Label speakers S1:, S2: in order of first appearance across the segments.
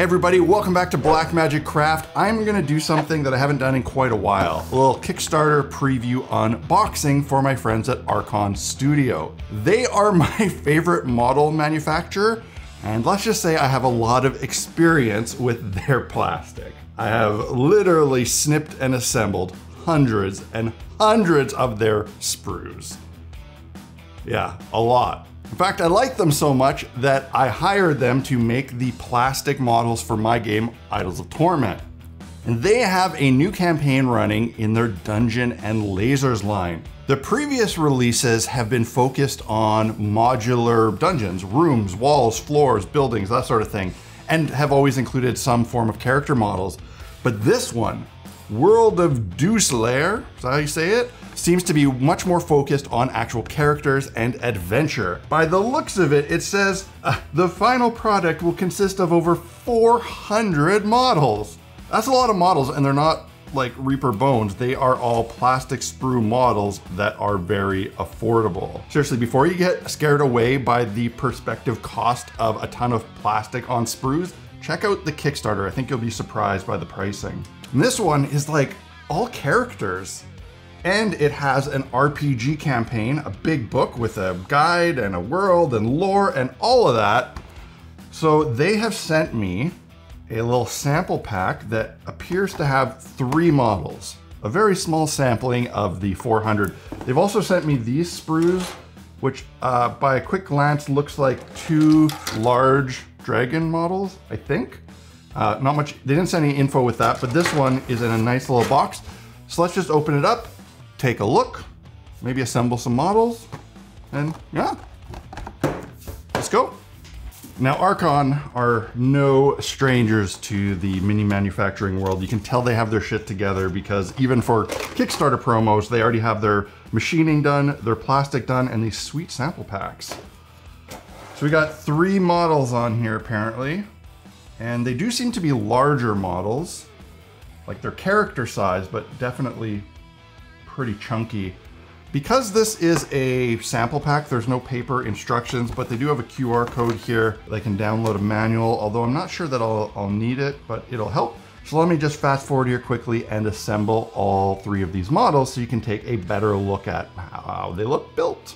S1: Hey everybody, welcome back to Black Magic Craft. I'm gonna do something that I haven't done in quite a while. A little Kickstarter preview unboxing for my friends at Archon Studio. They are my favorite model manufacturer, and let's just say I have a lot of experience with their plastic. I have literally snipped and assembled hundreds and hundreds of their sprues. Yeah, a lot. In fact, I like them so much that I hired them to make the plastic models for my game, Idols of Torment. And they have a new campaign running in their Dungeon and Lasers line. The previous releases have been focused on modular dungeons, rooms, walls, floors, buildings, that sort of thing, and have always included some form of character models. But this one, World of Deuslair, is that how you say it? Seems to be much more focused on actual characters and adventure. By the looks of it, it says the final product will consist of over 400 models. That's a lot of models, and they're not like Reaper Bones. They are all plastic sprue models that are very affordable. Seriously, before you get scared away by the prospective cost of a ton of plastic on sprues, check out the Kickstarter. I think you'll be surprised by the pricing. And this one is like all characters. And it has an RPG campaign, a big book with a guide and a world and lore and all of that. So they have sent me a little sample pack that appears to have 3 models, a very small sampling of the 400. They've also sent me these sprues, which by a quick glance looks like 2 large dragon models, I think. Not much, they didn't send any info with that, but this one is in a nice little box. So let's just open it up, take a look, maybe assemble some models, and yeah, let's go. Now Archon are no strangers to the mini manufacturing world. You can tell they have their shit together because even for Kickstarter promos, they already have their machining done, their plastic done, and these sweet sample packs. So we got 3 models on here apparently, and they do seem to be larger models, like their character size, but definitely pretty chunky. Because this is a sample pack, there's no paper instructions, but they do have a QR code here. They can download a manual, although I'm not sure that I'll need it, but it'll help. So let me just fast forward here quickly and assemble all 3 of these models so you can take a better look at how they look built.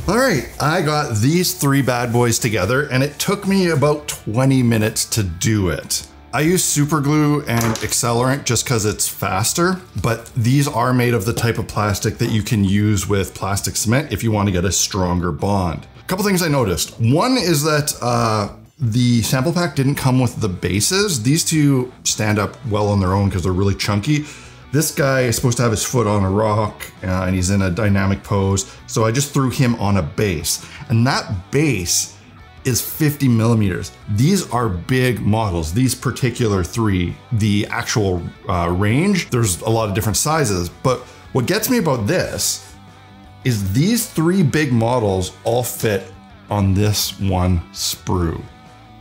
S1: All right, I got these 3 bad boys together and it took me about 20 minutes to do it. I use super glue and accelerant just because it's faster, but these are made of the type of plastic that you can use with plastic cement if you want to get a stronger bond. A couple things I noticed. One is that the sample pack didn't come with the bases. These 2 stand up well on their own because they're really chunky. This guy is supposed to have his foot on a rock and he's in a dynamic pose. So I just threw him on a base, and that base is 50 millimeters. These are big models, these particular 3. The actual range, there's a lot of different sizes, but what gets me about this is these 3 big models all fit on this one sprue.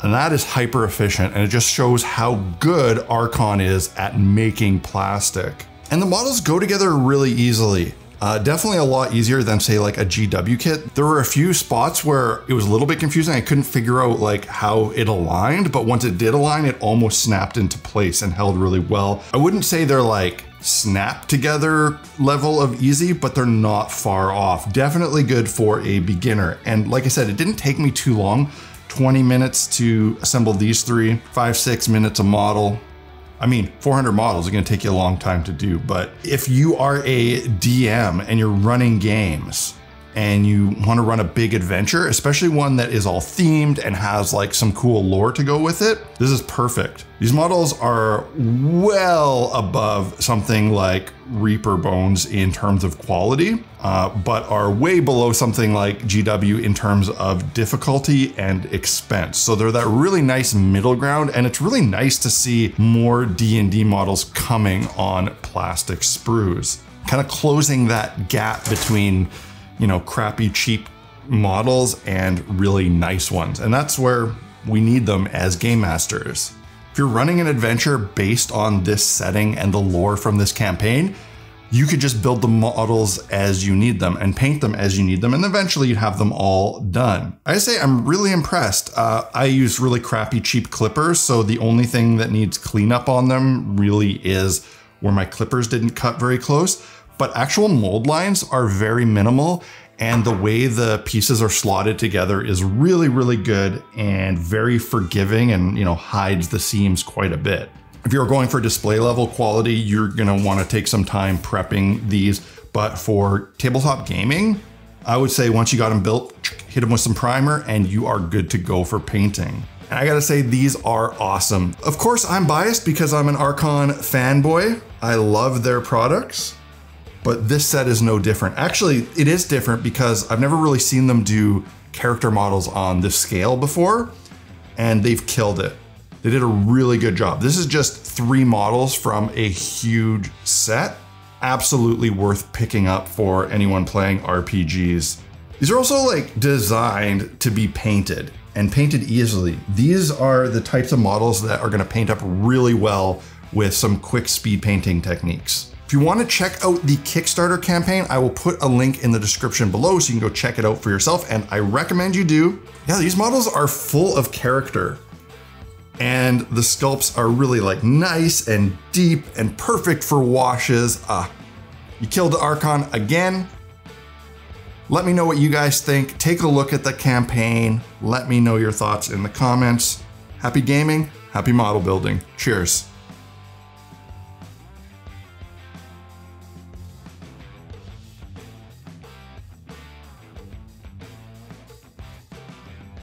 S1: And that is hyper efficient, and it just shows how good Archon is at making plastic. And the models go together really easily. Definitely a lot easier than say like a GW kit. There were a few spots where it was a little bit confusing. I couldn't figure out like how it aligned, but once it did align, it almost snapped into place and held really well. I wouldn't say they're like snap together level of easy, but they're not far off. Definitely good for a beginner. And like I said, it didn't take me too long. 20 minutes to assemble these 3, 5-6 minutes a model. I mean, 400 models are gonna take you a long time to do, but if you are a DM and you're running games and you wanna run a big adventure, especially one that is all themed and has like some cool lore to go with it, this is perfect. These models are well above something like Reaper Bones in terms of quality, but are way below something like GW in terms of difficulty and expense. So they're that really nice middle ground, and it's really nice to see more D&D models coming on plastic sprues, kind of closing that gap between, you know, crappy, cheap models and really nice ones. And that's where we need them as game masters. If you're running an adventure based on this setting and the lore from this campaign, you could just build the models as you need them and paint them as you need them, and eventually you'd have them all done. I say I'm really impressed. I use really crappy, cheap clippers, so the only thing that needs cleanup on them really is where my clippers didn't cut very close, but actual mold lines are very minimal, and the way the pieces are slotted together is really, really good and very forgiving, and, you know, hides the seams quite a bit. If you're going for display level quality, you're gonna wanna take some time prepping these, but for tabletop gaming, I would say once you got them built, hit them with some primer and you are good to go for painting. And I gotta say, these are awesome. Of course, I'm biased because I'm an Archon fanboy. I love their products, but this set is no different. Actually, it is different because I've never really seen them do character models on this scale before, and they've killed it. They did a really good job. This is just 3 models from a huge set. Absolutely worth picking up for anyone playing RPGs. These are also like designed to be painted and painted easily. These are the types of models that are gonna paint up really well with some quick speed painting techniques. If you want to check out the Kickstarter campaign, I will put a link in the description below so you can go check it out for yourself, and I recommend you do. Yeah, these models are full of character, and the sculpts are really like nice and deep and perfect for washes. You killed the Archon again. Let me know what you guys think. Take a look at the campaign. Let me know your thoughts in the comments. Happy gaming, happy model building. Cheers.